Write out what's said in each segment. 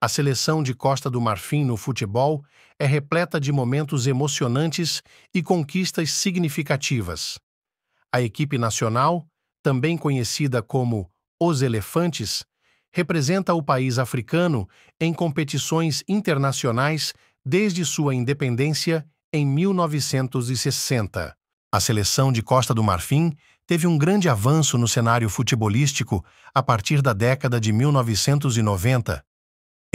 A seleção de Costa do Marfim no futebol é repleta de momentos emocionantes e conquistas significativas. A equipe nacional, também conhecida como Os Elefantes, representa o país africano em competições internacionais desde sua independência em 1960. A seleção de Costa do Marfim teve um grande avanço no cenário futebolístico a partir da década de 1990.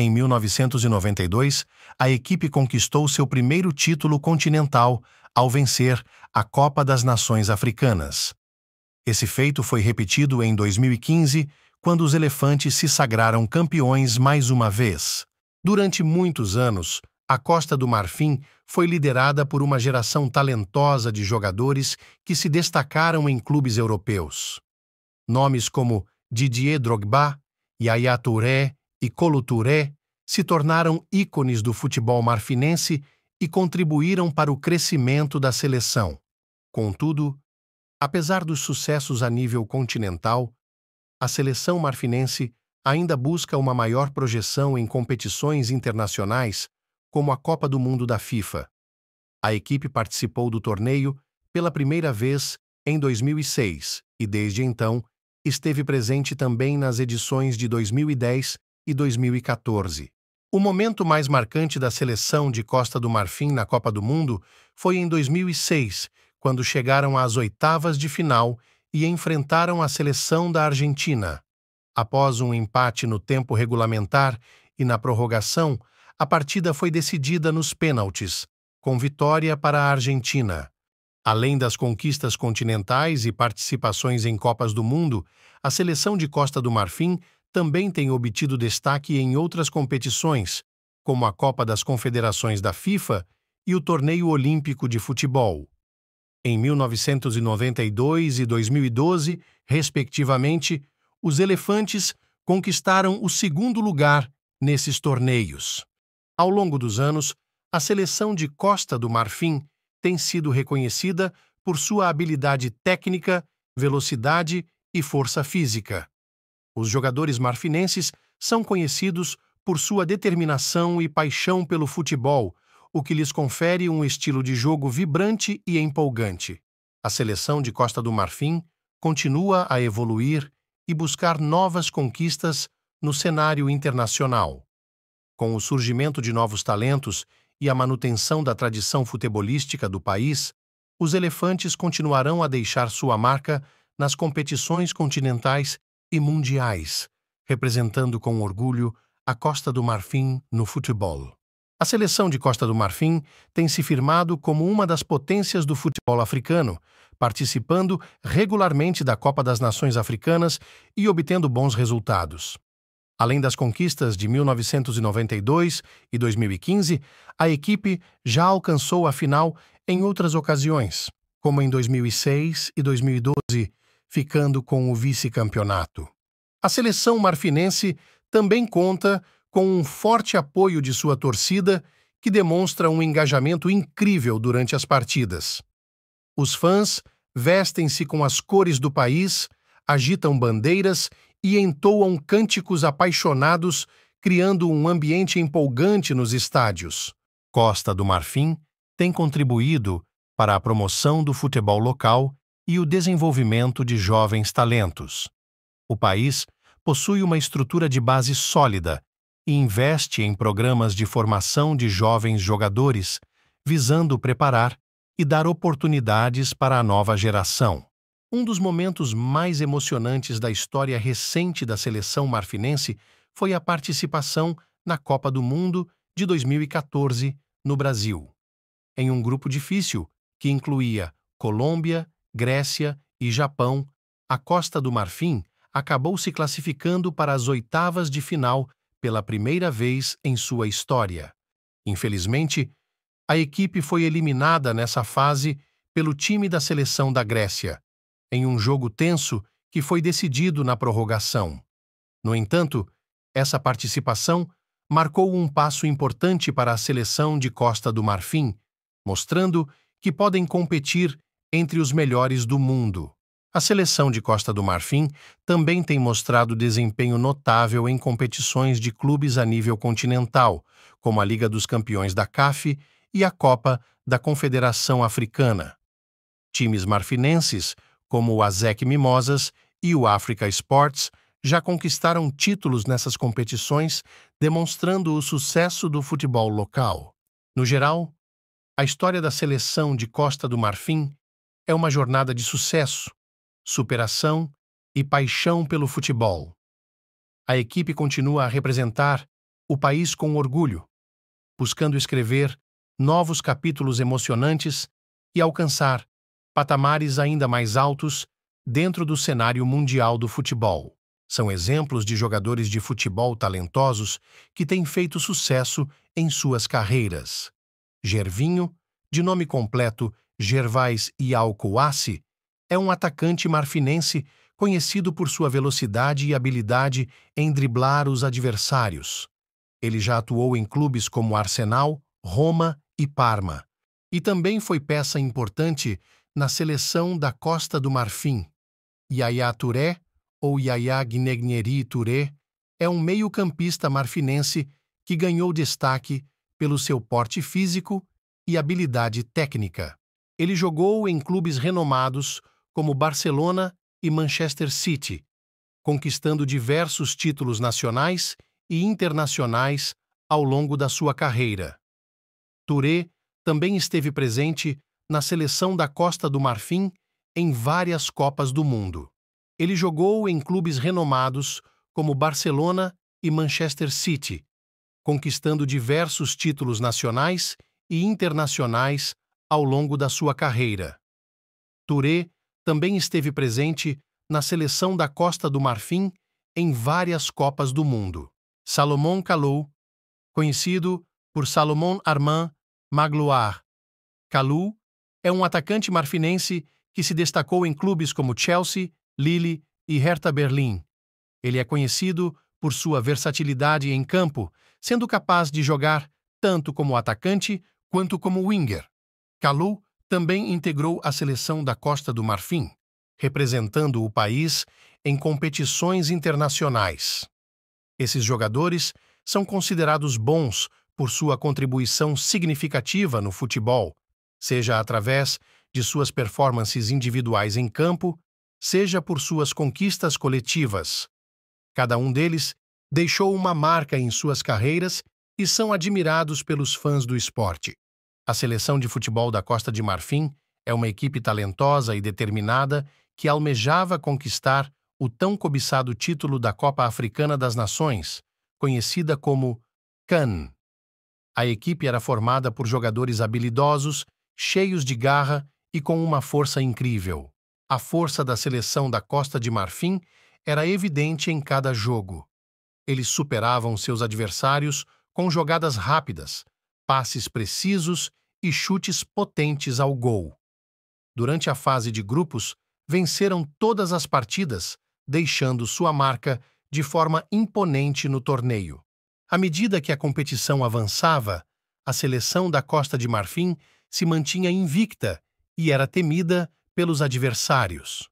Em 1992, a equipe conquistou seu primeiro título continental ao vencer a Copa das Nações Africanas. Esse feito foi repetido em 2015, quando os Elefantes se sagraram campeões mais uma vez. Durante muitos anos, a Costa do Marfim foi liderada por uma geração talentosa de jogadores que se destacaram em clubes europeus. Nomes como Didier Drogba, Yaya Touré e Kolo Touré se tornaram ícones do futebol marfinense e contribuíram para o crescimento da seleção. Contudo, apesar dos sucessos a nível continental, a seleção marfinense ainda busca uma maior projeção em competições internacionais, como a Copa do Mundo da FIFA. A equipe participou do torneio pela primeira vez em 2006 e, desde então, esteve presente também nas edições de 2010 e 2014. O momento mais marcante da seleção de Costa do Marfim na Copa do Mundo foi em 2006, quando chegaram às oitavas de final e enfrentaram a seleção da Argentina. Após um empate no tempo regulamentar e na prorrogação, a partida foi decidida nos pênaltis, com vitória para a Argentina. Além das conquistas continentais e participações em Copas do Mundo, a seleção de Costa do Marfim também tem obtido destaque em outras competições, como a Copa das Confederações da FIFA e o Torneio Olímpico de Futebol. Em 1992 e 2012, respectivamente, os Elefantes conquistaram o segundo lugar nesses torneios. Ao longo dos anos, a seleção de Costa do Marfim tem sido reconhecida por sua habilidade técnica, velocidade e força física. Os jogadores marfinenses são conhecidos por sua determinação e paixão pelo futebol, o que lhes confere um estilo de jogo vibrante e empolgante. A seleção de Costa do Marfim continua a evoluir e buscar novas conquistas no cenário internacional. Com o surgimento de novos talentos e a manutenção da tradição futebolística do país, os Elefantes continuarão a deixar sua marca nas competições continentais e mundiais, representando com orgulho a Costa do Marfim no futebol. A seleção de Costa do Marfim tem se firmado como uma das potências do futebol africano, participando regularmente da Copa das Nações Africanas e obtendo bons resultados. Além das conquistas de 1992 e 2015, a equipe já alcançou a final em outras ocasiões, como em 2006 e 2012, ficando com o vice-campeonato. A seleção marfinense também conta com um forte apoio de sua torcida, que demonstra um engajamento incrível durante as partidas. Os fãs vestem-se com as cores do país, agitam bandeiras e entoam cânticos apaixonados, criando um ambiente empolgante nos estádios. Costa do Marfim tem contribuído para a promoção do futebol local e o desenvolvimento de jovens talentos. O país possui uma estrutura de base sólida e investe em programas de formação de jovens jogadores, visando preparar e dar oportunidades para a nova geração. Um dos momentos mais emocionantes da história recente da seleção marfinense foi a participação na Copa do Mundo de 2014 no Brasil. Em um grupo difícil, que incluía Colômbia, Grécia e Japão, a Costa do Marfim acabou se classificando para as oitavas de final pela primeira vez em sua história. Infelizmente, a equipe foi eliminada nessa fase pelo time da seleção da Grécia, em um jogo tenso que foi decidido na prorrogação. No entanto, essa participação marcou um passo importante para a seleção de Costa do Marfim, mostrando que podem competir entre os melhores do mundo. A seleção de Costa do Marfim também tem mostrado desempenho notável em competições de clubes a nível continental, como a Liga dos Campeões da CAF e a Copa da Confederação Africana. Times marfinenses, como o ASEC Mimosas e o Africa Sports, já conquistaram títulos nessas competições, demonstrando o sucesso do futebol local. No geral, a história da seleção de Costa do Marfim é uma jornada de sucesso, superação e paixão pelo futebol. A equipe continua a representar o país com orgulho, buscando escrever novos capítulos emocionantes e alcançar patamares ainda mais altos dentro do cenário mundial do futebol. São exemplos de jogadores de futebol talentosos que têm feito sucesso em suas carreiras. Gervinho, de nome completo Gervais Yao Kouassi, é um atacante marfinense conhecido por sua velocidade e habilidade em driblar os adversários. Ele já atuou em clubes como Arsenal, Roma e Parma, e também foi peça importante na seleção da Costa do Marfim. Yaya Touré, ou Yaya Gnegneri Touré, é um meio-campista marfinense que ganhou destaque pelo seu porte físico e habilidade técnica. Ele jogou em clubes renomados como Barcelona e Manchester City, conquistando diversos títulos nacionais e internacionais ao longo da sua carreira. Touré também esteve presente na seleção da Costa do Marfim em várias Copas do Mundo. Ele jogou em clubes renomados como Barcelona e Manchester City, conquistando diversos títulos nacionais e internacionais ao longo da sua carreira. Touré também esteve presente na seleção da Costa do Marfim em várias Copas do Mundo. Salomon Kalou, conhecido por Salomon Armand Magloire. Kalou é um atacante marfinense que se destacou em clubes como Chelsea, Lille e Hertha Berlim. Ele é conhecido por sua versatilidade em campo, sendo capaz de jogar tanto como atacante quanto como winger. Kalou também integrou a seleção da Costa do Marfim, representando o país em competições internacionais. Esses jogadores são considerados bons por sua contribuição significativa no futebol, seja através de suas performances individuais em campo, seja por suas conquistas coletivas. Cada um deles deixou uma marca em suas carreiras e são admirados pelos fãs do esporte. A seleção de futebol da Costa de Marfim é uma equipe talentosa e determinada que almejava conquistar o tão cobiçado título da Copa Africana das Nações, conhecida como CAN. A equipe era formada por jogadores habilidosos, cheios de garra e com uma força incrível. A força da seleção da Costa de Marfim era evidente em cada jogo. Eles superavam seus adversários com jogadas rápidas, passes precisos e chutes potentes ao gol. Durante a fase de grupos, venceram todas as partidas, deixando sua marca de forma imponente no torneio. À medida que a competição avançava, a seleção da Costa de Marfim se mantinha invicta e era temida pelos adversários.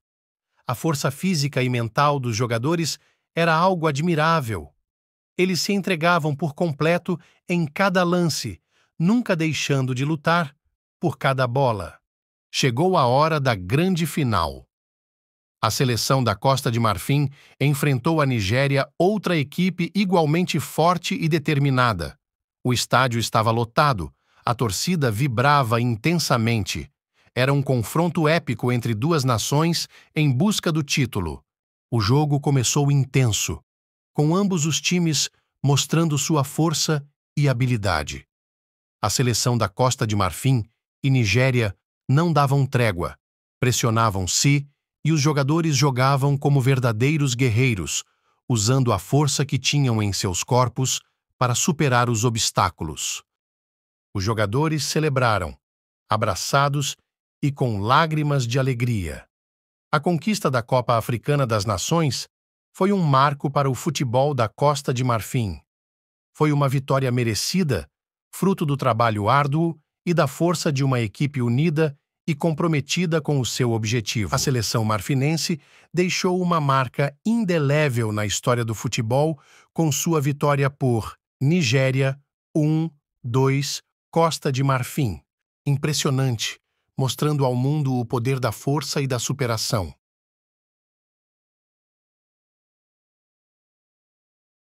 A força física e mental dos jogadores era algo admirável. Eles se entregavam por completo em cada lance, nunca deixando de lutar por cada bola. Chegou a hora da grande final. A seleção da Costa de Marfim enfrentou a Nigéria, outra equipe igualmente forte e determinada. O estádio estava lotado, a torcida vibrava intensamente. Era um confronto épico entre duas nações em busca do título. O jogo começou intenso, com ambos os times mostrando sua força e habilidade. A seleção da Costa de Marfim e Nigéria não davam trégua, pressionavam-se e os jogadores jogavam como verdadeiros guerreiros, usando a força que tinham em seus corpos para superar os obstáculos. Os jogadores celebraram, abraçados e com lágrimas de alegria. A conquista da Copa Africana das Nações foi um marco para o futebol da Costa de Marfim. Foi uma vitória merecida, fruto do trabalho árduo e da força de uma equipe unida e comprometida com o seu objetivo. A seleção marfinense deixou uma marca indelével na história do futebol com sua vitória por Nigéria 1-2, Costa de Marfim. Impressionante, mostrando ao mundo o poder da força e da superação.